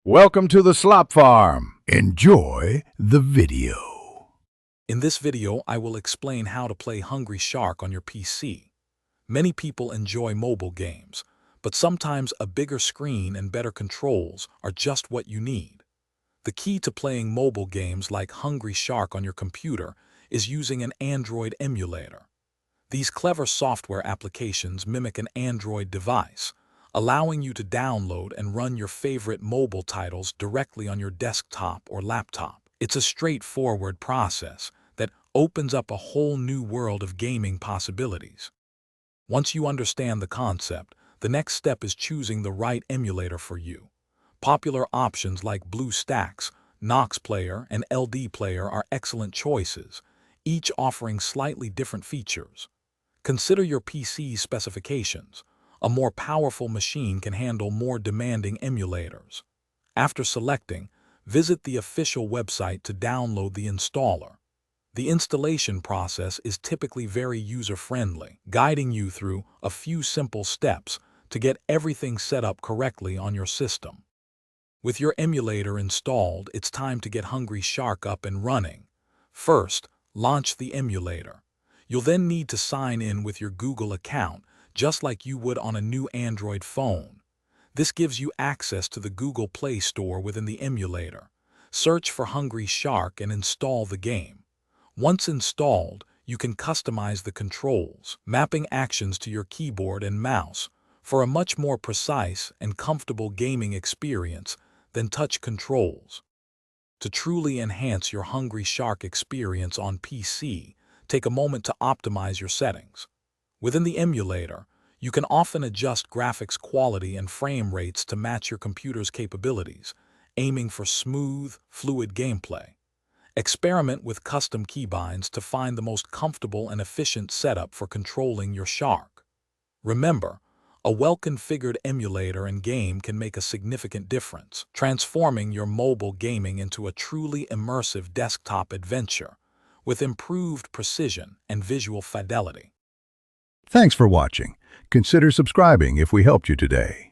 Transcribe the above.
Welcome to the Slop Farm. Enjoy the video. In this video, I will explain how to play Hungry Shark on your PC. Many people enjoy mobile games, but sometimes a bigger screen and better controls are just what you need. The key to playing mobile games like Hungry Shark on your computer is using an Android emulator. These clever software applications mimic an Android device, allowing you to download and run your favorite mobile titles directly on your desktop or laptop. It's a straightforward process that opens up a whole new world of gaming possibilities. Once you understand the concept, the next step is choosing the right emulator for you. Popular options like BlueStacks, Nox Player, and LD Player are excellent choices, each offering slightly different features. Consider your PC's specifications. A more powerful machine can handle more demanding emulators. After selecting, visit the official website to download the installer. The installation process is typically very user-friendly, guiding you through a few simple steps to get everything set up correctly on your system. With your emulator installed, it's time to get Hungry Shark up and running. First, launch the emulator. You'll then need to sign in with your Google account, just like you would on a new Android phone. This gives you access to the Google Play Store within the emulator. Search for Hungry Shark and install the game. Once installed, you can customize the controls, mapping actions to your keyboard and mouse for a much more precise and comfortable gaming experience than touch controls. To truly enhance your Hungry Shark experience on PC, take a moment to optimize your settings. Within the emulator, you can often adjust graphics quality and frame rates to match your computer's capabilities, aiming for smooth, fluid gameplay. Experiment with custom keybinds to find the most comfortable and efficient setup for controlling your Shark. Remember, a well-configured emulator and game can make a significant difference, transforming your mobile gaming into a truly immersive desktop adventure with improved precision and visual fidelity. Thanks for watching. Consider subscribing if we helped you today.